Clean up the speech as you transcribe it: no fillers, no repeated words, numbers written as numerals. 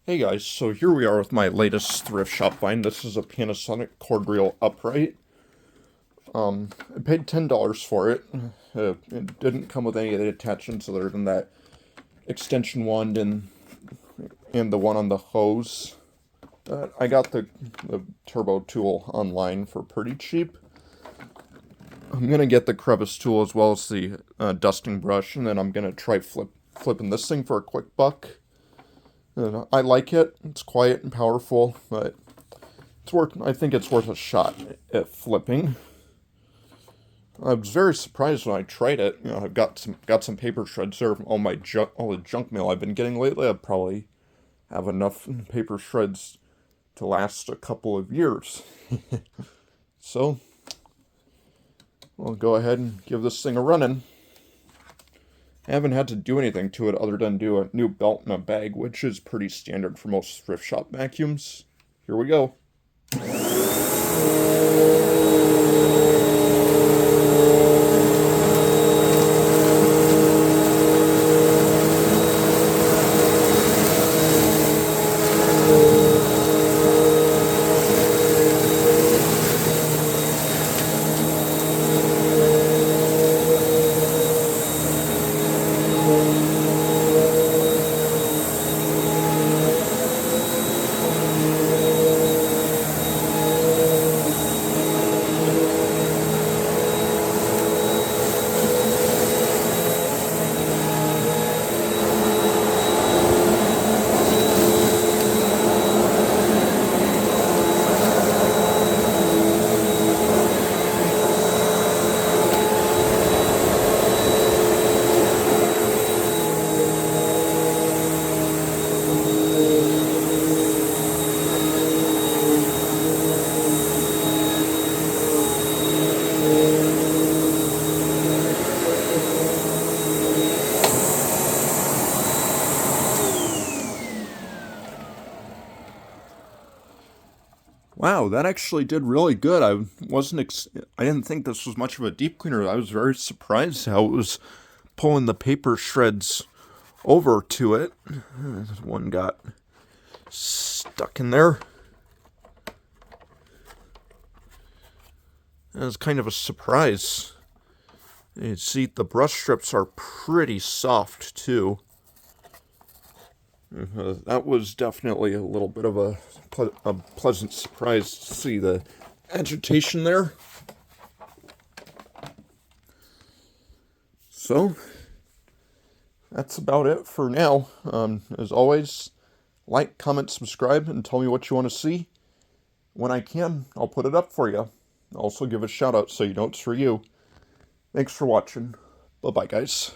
Hey guys, so here we are with my latest thrift shop find. This is a Panasonic cord reel upright. I paid $10 for it. It didn't come with any of the attachments other than that extension wand and the one on the hose. I got the turbo tool online for pretty cheap. I'm gonna get the crevice tool as well as the dusting brush, and then I'm gonna try flipping this thing for a quick buck. I like it. It's quiet and powerful, but I think it's worth a shot at flipping. I was very surprised when I tried it. I've got some paper shreds there from all the junk mail I've been getting lately. I probably have enough paper shreds to last a couple of years. So, we'll go ahead and give this thing a running. I haven't had to do anything to it other than do a new belt and a bag, which is pretty standard for most thrift shop vacuums. Here we go. Wow, that actually did really good. I didn't think this was much of a deep cleaner. I was very surprised how it was pulling the paper shreds over to it. One got stuck in there. It was kind of a surprise. You see, the brush strips are pretty soft too. That was definitely a little bit of a pleasant surprise to see the agitation there. So, that's about it for now. As always, like, comment, subscribe, and tell me what you want to see. When I can, I'll put it up for you. Also give a shout out so you know it's for you. Thanks for watching. Bye-bye, guys.